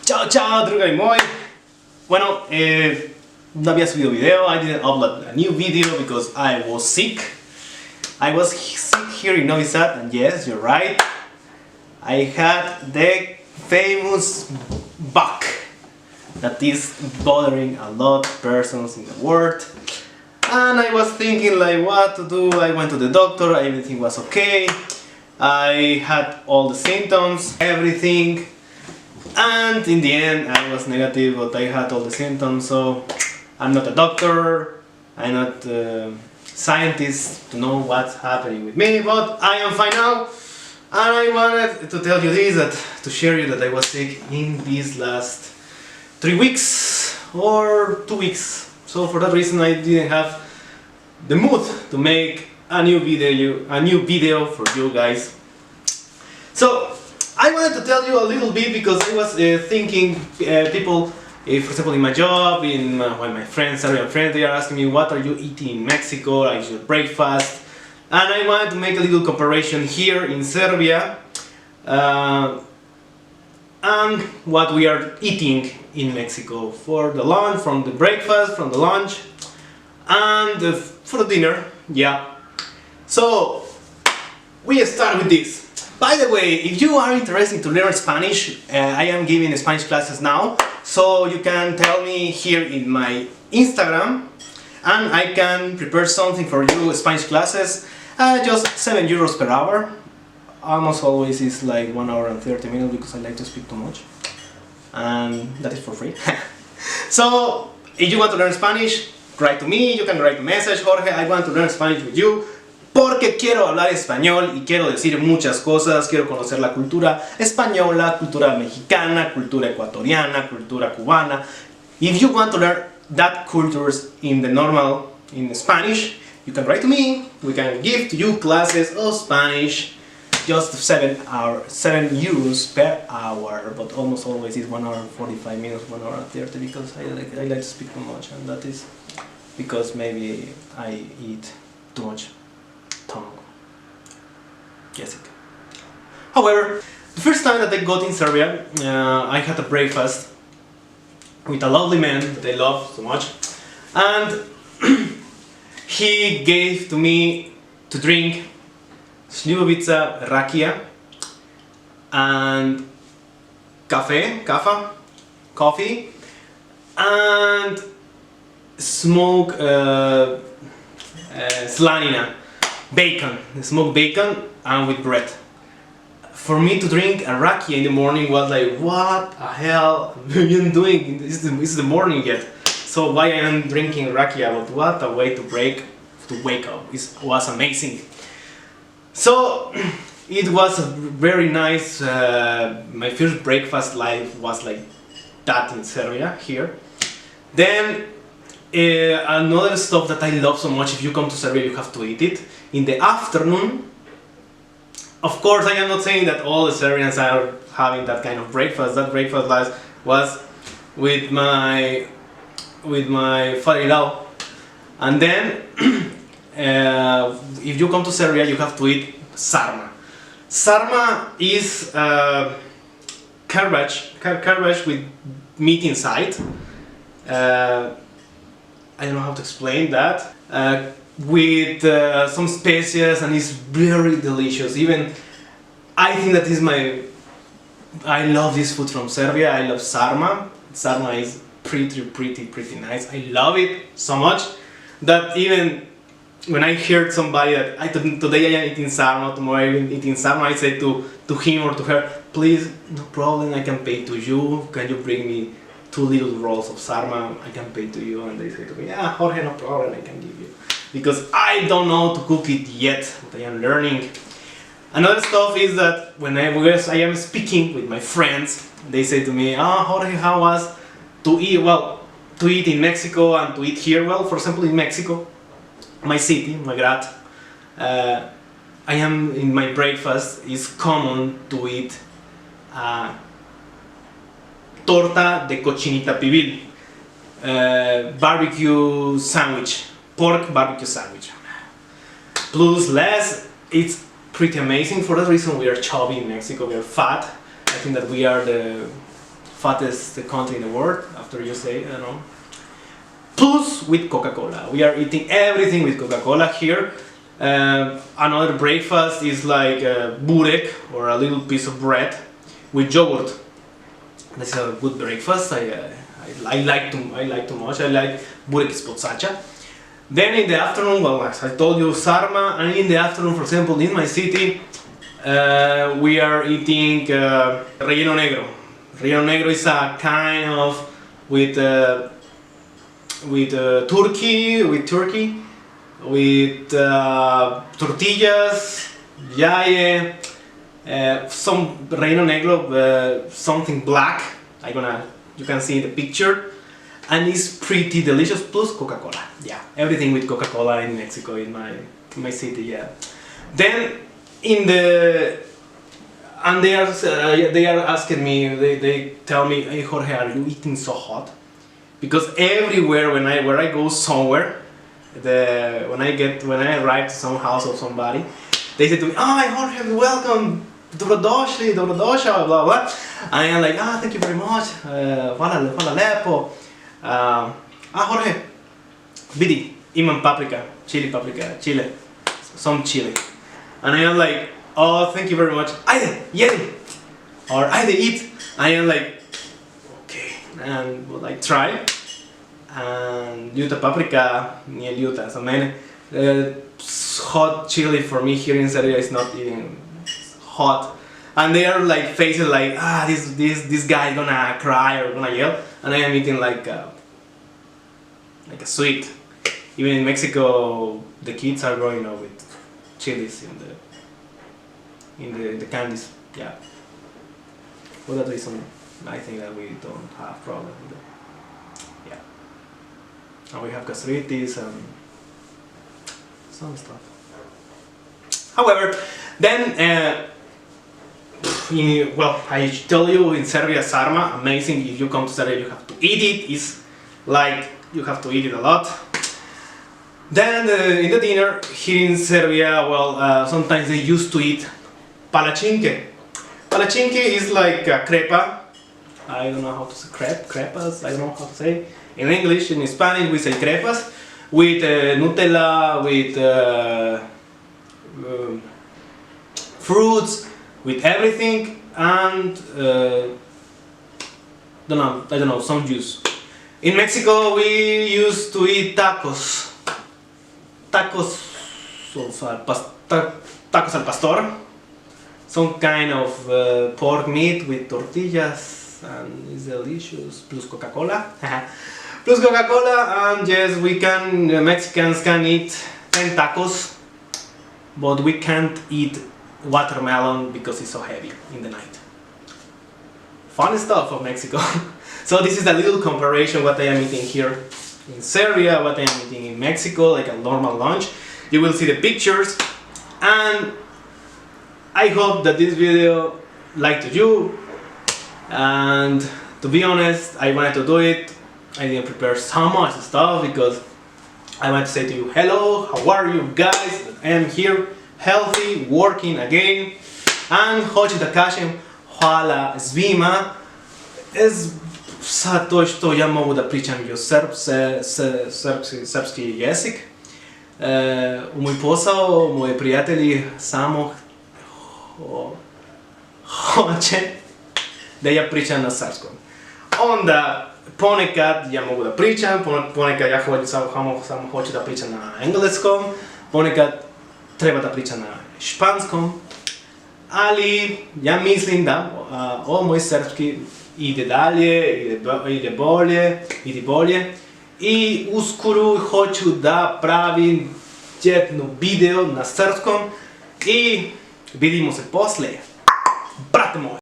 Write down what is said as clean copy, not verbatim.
Ciao ciao drugari moi. Bueno, no había subido video. I didn't upload a new video because I was sick. I was sick here in Novi Sad, and yes, you're right. I had the famous bug that is bothering a lot of persons in the world. And I was thinking like what to do. I went to the doctor, everything was okay. I had all the symptoms, everything. And in the end I was negative, but I had all the symptoms, so I'm not a doctor, I'm not a scientist to know what's happening with me, but I am fine now. And I wanted to tell you this, to share you that I was sick in these last 3 weeks or 2 weeks. So for that reason I didn't have the mood to make a new video for you guys. So I wanted to tell you a little bit because I was thinking people, for example in my job, my friends, Serbian friends, they are asking me what are you eating in Mexico, like your breakfast, and I wanted to make a little comparison here in Serbia and what we are eating in Mexico for the lunch, from the breakfast, from the lunch, and for the dinner. Yeah. So we start with this. By the way, if you are interested to learn Spanish, I am giving Spanish classes now, so you can tell me here in my Instagram and I can prepare something for you, Spanish classes, just 7 euros per hour. Almost always is like 1 hour and 30 minutes because I like to speak too much, and that is for free. So if you want to learn Spanish, write to me, you can write a message, Jorge, I want to learn Spanish with you. Porque quiero hablar español y quiero decir muchas cosas, quiero conocer la cultura española, cultura mexicana, cultura ecuatoriana, cultura cubana. If you want to learn that cultures in Spanish, you can write to me, we can give to you classes of Spanish, just 7 euros per hour, but almost always is 1 hour and 45 minutes, 1 hour and 30, because I like to speak too much, and that is because maybe I eat too much. Jessica. However, the first time that I got in Serbia, I had a breakfast with a lovely man that I love so much, and he gave to me to drink slivovica rakia and coffee, and smoked slanina. Bacon, smoked bacon, and with bread. For me to drink a rakia in the morning was like, what the hell are you doing? This is the morning yet. So why I am drinking rakia? But what a way to wake up. It was amazing. So it was very nice. My first breakfast life was like that in Serbia here. Then another stuff that I love so much, if you come to Serbia you have to eat it. In the afternoon, of course I am not saying that all the Serbians are having that kind of breakfast. That breakfast was with my father-in-law. And then if you come to Serbia you have to eat sarma. Sarma is cabbage with meat inside. I don't know how to explain that. With some spices, and it's very delicious. Even I think that is I love this food from Serbia. I love sarma. Sarma is pretty nice. I love it so much that even when I heard somebody that today I am eating sarma, tomorrow I am eating sarma, I say to him or to her, please, no problem, I can pay to you. Can you bring me 2 little rolls of sarma? I can pay to you. And they say to me, yeah, Jorge, no problem, I can give you. Because I don't know to cook it yet, but I am learning. Another stuff is that when I am speaking with my friends, they say to me, Jorge, how was to eat? Well, to eat in Mexico and to eat here. Well, for example, in Mexico, my city, my grad, I am in my breakfast, it's common to eat torta de cochinita pibil, barbecue sandwich. Pork barbecue sandwich. Plus less, it's pretty amazing. For that reason we are chubby in Mexico, we are fat. I think that we are the fattest country in the world after USA, you know. Plus with Coca-Cola. We are eating everything with Coca-Cola here. Another breakfast is like burek, or a little piece of bread with yogurt. This is a good breakfast. I like too much. I like burek z pocača. Then in the afternoon, well, as I told you, sarma, and in the afternoon, for example, in my city, we are eating relleno negro. Relleno negro is a kind of with turkey, with tortillas, yaye, some relleno negro, something black. You can see the picture, and it's pretty delicious. Plus Coca-Cola. Yeah, everything with Coca-Cola in Mexico, in my city. Yeah. Then they are asking me. They tell me, "Hey Jorge, are you eating so hot?" Because everywhere where I go somewhere, when I arrive to some house of somebody, they say to me, "Oh, Jorge, welcome, dobrodošli, dobrodošao, blah blah." I am like, "Ah, thank you very much, hvala lepo. Jorge, vidi, imam paprika, chile, some chili." And I am like, "Oh, thank you very much. Ajde, jedi, or ajde eat." I am like, okay, and well, I try. And ljuta paprika nije ljuta za mene. Hot chili for me here in Serbia is not even hot, and they are like faces like, this guy is gonna cry or gonna yell, and I am eating like a sweet. Even in Mexico, the kids are growing up with chilies in the candies. Yeah. For that reason, I think that we don't have problem with it. Yeah. And we have gastritis and some stuff. However, then, well, I tell you, in Serbia, sarma, amazing. If you come to Serbia, you have to eat it. It's like you have to eat it a lot. Then in the dinner here in Serbia, well, sometimes they used to eat palachinke. Palachinke is like a crepa. I don't know how to say crepas. I don't know how to say. In English, in Spanish, we say crepas with Nutella, with fruits, with everything, and I don't know, some juice. In Mexico, we used to eat tacos. Tacos al pastor. Some kind of pork meat with tortillas, and it's delicious. Plus Coca-Cola. Plus Coca-Cola, and yes, Mexicans can eat 10 tacos, but we can't eat watermelon because it's so heavy in the night. Fun stuff of Mexico. So this is a little comparison what I am eating here in Serbia, what I am eating in Mexico, like a normal lunch. You will see the pictures, and I hope that this video liked you. And to be honest, I wanted to do it. I didn't prepare so much stuff because I want to say to you, hello, how are you guys? I am here, healthy, working again. And hoću da kažem hvala svima. Sad to što ja mogu da pričam i o srpski jezik. U moj posao, moji prijatelji samo hoće da ja pričam na srpskom. Onda ponekad ja mogu da pričam, ponekad ja samo hoću da pričam na engleskom, ponekad treba da pričam na španskom, ali ja mislim da moj srpski ide dalje, ide bolje i uskoro hoću da pravim jednu video na srpskom i vidimo se poslije. Brate moj!